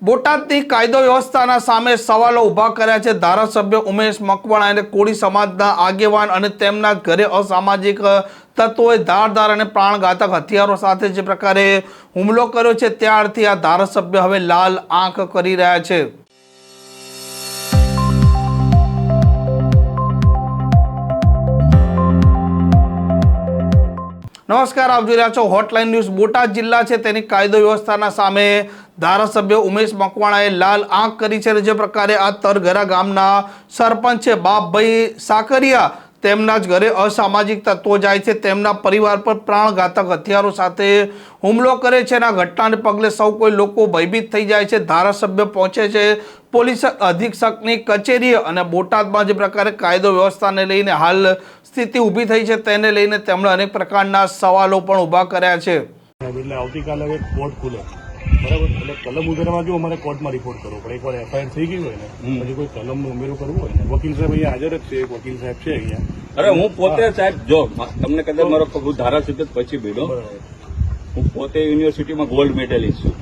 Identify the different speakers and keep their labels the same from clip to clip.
Speaker 1: બોટાદની કાયદો વ્યવસ્થાના સામે સવાલો ઊભા કર્યા છે। ધારાસભ્ય ઉમેશ મકવાણા અને કોળી સમાજના આગેવાન અને તેમના ઘરે અસામાજિક તત્વોએ ધારદાર અને પ્રાણઘાતક હથિયારો સાથે જે પ્રકારે હુમલો કર્યો છે, ત્યારથી આ ધારાસભ્ય હવે લાલ આંખ કરી રહ્યા છે। નમસ્કાર, આપ જોઈ રહ્યા છો હોટલાઇન ન્યૂઝ। બોટાદ જિલ્લા છે તેની કાયદો વ્યવસ્થાના સામે ધારાસભ્ય ઉમેશ મકવાણાએ લાલ આંખ કરી છે। જે પ્રકારે આ તરઘરા ગામના સરપંચ છે બાપભાઈ સાકરિયા, તેમના જ ઘરે અસામાજિક તત્વો જાય છે, તેમના પરિવાર પર પ્રાણઘાતક હથિયારો સાથે હુમલો કરે છે। આ ઘટનાને પગલે સૌ કોઈ લોકો ભયભીત થઈ જાય છે। ધારાસભ્ય પહોંચે છે પોલીસ અધિક્ષકની કચેરીએ અને બોટાદમાં જે પ્રકારે કાયદો વ્યવસ્થાને લઈને હાલ સ્થિતિ ઊભી થઈ છે તેને લઈને તેમણે અનેક પ્રકારના સવાલો પણ ઊભા કર્યા છે।
Speaker 2: એટલે આવતીકાલે હવે કોર્ટ ખુલે, બરાબર? એટલે કલમ ઉમેરવા જો અમારે કોર્ટમાં રિપોર્ટ કરવો પડે। એકવાર એફઆઈઆર થઈ ગઈ હોય ને પછી કોઈ કલમ ઉમેરું કરવું હોય ને, વકીલ સાહેબ અહીંયા હાજર જ છે, એક વકીલ સાહેબ છે અહીંયા।
Speaker 3: અરે હું પોતે સાહેબ, જો તમને કદાચ મારો ધારાસભ્ય પછી ભીડો, હું પોતે યુનિવર્સિટીમાં ગોલ્ડ મેડલિસ્ટ છું,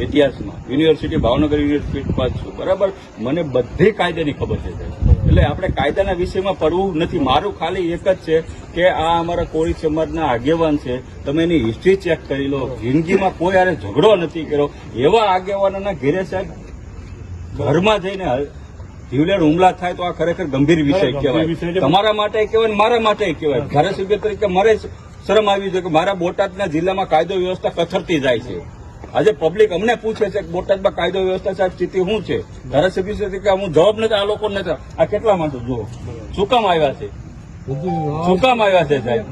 Speaker 3: ઇતિહાસમાં યુનિવર્સિટી ભાવનગર યુનિવર્સિટી પાસ છું, બરાબર? મને બધી કાયદાની ખબર છે સાહેબ। એટલે આપણે કાયદાના વિષયમાં પડવું નથી। મારું ખાલી એક જ છે કે આ અમારા કોળી સમાજના આગેવાન છે, તમે એની હિસ્ટ્રી ચેક કરી લો, જિંદગીમાં કોઈ આને ઝઘડો નથી કર્યો, એવા આગેવાનોના ઘેરે સાહેબ ઘરમાં જઈને જીવલેણ હુમલા થાય તો આ ખરેખર ગંભીર વિષય કહેવાય। તમારા માટે કહેવાય, મારા માટે કહેવાય। ધારાસભ્ય તરીકે મારે શરમ આવી છે કે મારા બોટાદના જિલ્લામાં કાયદો વ્યવસ્થા કથરતી જાય છે। આજે પબ્લિક અમને પૂછે છે કે બોટાદમાં કાયદો વ્યવસ્થા સાહેબ સ્થિતિ શું છે? ધારાસભ્ય તરીકે હું જવાબ નથી, આ લોકો નથી, આ કેટલા માંડો જુઓ શું કામ આવ્યા છે, શું કામ આવ્યા છે સાહેબ?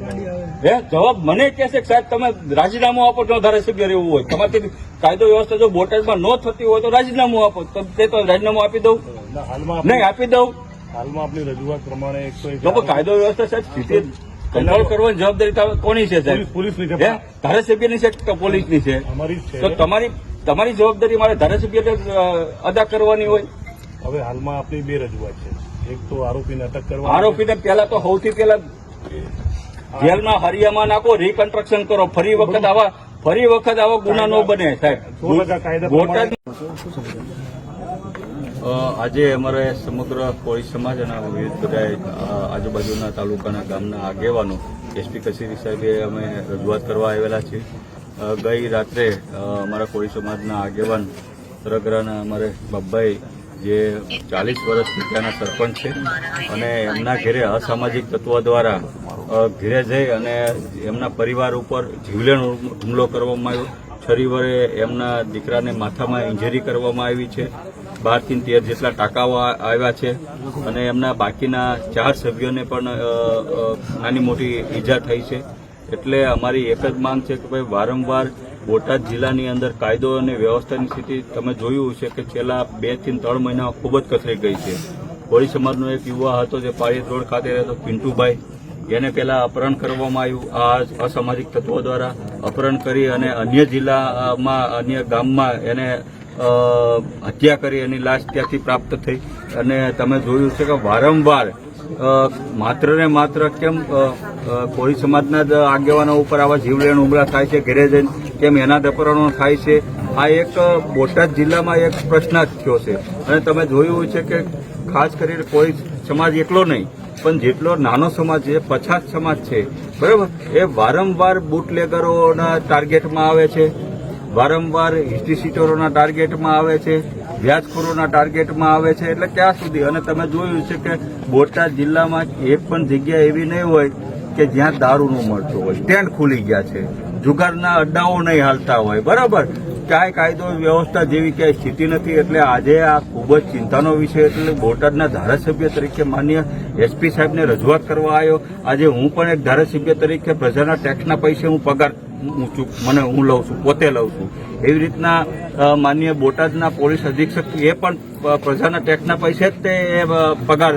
Speaker 3: હે જવાબ મને કહે છે કે સાહેબ તમે રાજીનામું આપો જો ધારાસભ્ય રહેવું હોય, તમારી કાયદો વ્યવસ્થા જો બોટાદમાં ન થતી હોય તો રાજીનામું આપો। તે તો રાજીનામું આપી દઉં, નહીં આપી દઉં।
Speaker 2: હાલમાં આપણી રજૂઆત પ્રમાણે
Speaker 3: કાયદો વ્યવસ્થા સાહેબ સ્થિતિ કંટ્રોલ કરવાની જવાબદારી કોની છે સાહેબ?
Speaker 2: પોલીસની છે,
Speaker 3: ધારાસભ્યની છે કે પોલીસની છે?
Speaker 2: અમારી જ
Speaker 3: તો
Speaker 2: છે।
Speaker 3: તમારી જવાબદારી મારે ધારાસભ્ય અદા કરવાની હોય।
Speaker 2: હવે હાલમાં આપણી બે રજૂઆત છે, એક તો આરોપીને અટક કરવા,
Speaker 3: આરોપીને પહેલા તો સૌથી પહેલા જેલમાં હરિયામાં નાખો, રિકન્સ્ટ્રક્શન કરો, ફરી વખત આવા ગુના ન બને સાહેબ। બોટાદ આજે અમારે સમગ્ર કોળી સમાજ અને વિવિધ બધા આજુબાજુના તાલુકાના ગામના આગેવાનો એસપી કચેરી સાહેબે અમે રજૂઆત કરવા આવેલા છીએ। ગઈ રાત્રે અમારા કોળી સમાજના આગેવાન તરગરાના અમારે બાપભાઈ, જે 40 વર્ષથી ત્યાંના સરપંચ છે, અને એમના ઘેરે અસામાજિક તત્વો દ્વારા ઘેરે જઈ અને એમના પરિવાર ઉપર જીવલેણ હુમલો કરવામાં આવ્યો। છરી વડે એમના દીકરાને માથામાં ઇન્જરી કરવામાં આવી છે, 12 થી 13 જેટલા ટાંકાઓ આવ્યા છે, અને એમના બાકીના 4 સભ્યોને પણ નાની મોટી ઈજા થઈ છે। એટલે અમારી એક જ માંગ છે કે ભાઈ વારંવાર બોટાદ જિલ્લાની અંદર કાયદો અને વ્યવસ્થાની સ્થિતિ તમે જોયું છે કે છેલ્લા 2 થી 3 મહિના ખૂબ જ કથળી ગઈ છે। કોળી સમાજનો એક યુવા હતો જે પાળિયાદ રોડ ખાતે રહેતો પિન્ટુભાઈ, એને પહેલા અપહરણ કરવામાં આવ્યું આ અસામાજિક તત્વો દ્વારા। અપહરણ કરી અને અન્ય જિલ્લામાં અન્ય ગામમાં એને હત્યા કરી, એની લાશ ત્યાંથી પ્રાપ્ત થઈ। અને તમે જોયું છે કે વારંવાર માત્ર ને માત્ર કેમ કોળી સમાજના જ આગેવાનો ઉપર આવા જીવલેણ હુમલા થાય છે, ઘેરે જઈને કેમ એના અપહરણો થાય છે? આ એક બોટાદ જિલ્લામાં એક પ્રશ્ન જ થયો છે। અને તમે જોયું છે કે ખાસ કરીને કોળી સમાજ એકલો નહીં પણ જેટલો નાનો સમાજ છે, પછાત સમાજ છે, બરાબર, એ વારંવાર બુટલેગરોના ટાર્ગેટમાં આવે છે, વારંવાર હિસ્ટ્રી સીટરોના ટાર્ગેટમાં આવે છે, વ્યાજખોરોના ટાર્ગેટમાં આવે છે। એટલે ક્યાં સુધી? અને તમે જોયું છે કે બોટાદ જિલ્લામાં એક પણ જગ્યા એવી નહીં હોય કે જ્યાં દારૂ ન મળતો હોય, સ્ટેન્ડ ખુલી ગયા છે, જુગારના અડ્ડાઓ નહીં હાલતા હોય, બરાબર? ક્યાંય કાયદો વ્યવસ્થા જેવી ક્યાંય સ્થિતિ નથી। એટલે આજે આ ખૂબ જ ચિંતાનો વિષય, એટલે બોટાદના ધારાસભ્ય તરીકે માન્ય એસપી સાહેબને રજૂઆત કરવા આવ્યો। આજે હું પણ એક ધારાસભ્ય તરીકે પ્રજાના ટેક્સના પૈસે હું પગાર હું લઉં છું, પોતે લઉં છું। એવી રીતના માન્ય બોટાદના પોલીસ અધિક્ષક એ પણ પ્રજાના ટેક્સના પૈસે જ તે પગાર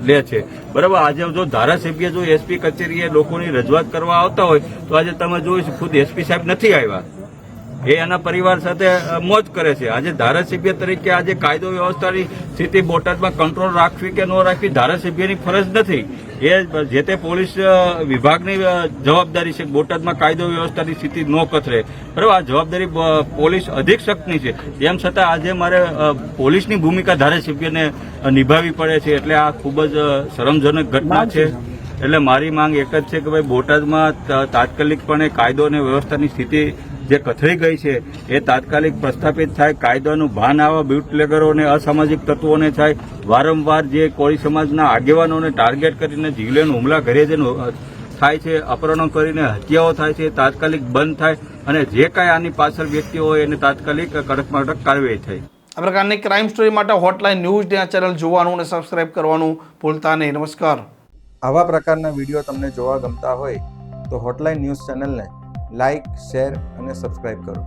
Speaker 3: લે છે, બરાબર? આજે જો ધારાસભ્ય જો એસપી કચેરીએ લોકોની રજૂઆત કરવા આવતા હોય તો આજે તમે જોયું ખુદ એસપી સાહેબ નથી આવ્યા, એ એના પરિવાર સાથે મોજ કરે છે। આજે ધારાસભ્ય તરીકે આજે કાયદો વ્યવસ્થાની સ્થિતિ બોટાદમાં કંટ્રોલ રાખવી કે ન રાખવી ધારાસભ્યની ફરજ નથી, એ જે તે પોલીસ વિભાગની જવાબદારી છે. બોટાદમાં કાયદો વ્યવસ્થાની સ્થિતિ ન કથરે, બરાબર. આ જવાબદારી પોલીસ અધિક્ષકની છે. તેમ છતાં આજે મારે પોલીસની ભૂમિકા ધારાસભ્યને નિભાવવી પડે છે, એટલે આ ખૂબ જ શરમજનક ઘટના છે. એટલે મારી માંગ એક જ છે કે ભાઈ બોટાદમાં તાત્કાલિકપણે કાયદો અને વ્યવસ્થાની સ્થિતિ જે કથળી ગઈ છે એ તાત્કાલિક પ્રસ્થાપિત થાય. કાયદાનું ભાન આવા બુટલેગરોને અસામાજિક તત્વોને થાય. વારંવાર જે કોળી સમાજના આગેવાનોને ટાર્ગેટ કરીને જીવલેણ હુમલા ઘરે જઈને થાય છે, અપહરણો કરીને હત્યાઓ થાય છે, તાત્કાલિક બંધ થાય અને જે કાંઈ આની પાછળ વ્યક્તિઓ હોય એને તાત્કાલિક કડકમાં કડક કાર્યવાહી થાય.
Speaker 1: આ પ્રકારની ક્રાઇમ સ્ટોરી માટે હોટલાઇન ન્યૂઝ ચેનલ જોવાનું અને સબસ્ક્રાઇબ કરવાનું ભૂલતા નહીં. નમસ્કાર.
Speaker 4: આવા પ્રકારના વિડીયો તમને જોવા ગમતા હોય તો હોટલાઇન ન્યૂઝ ચેનલને લાઇક, શેર અને સબસ્ક્રાઇબ કરો.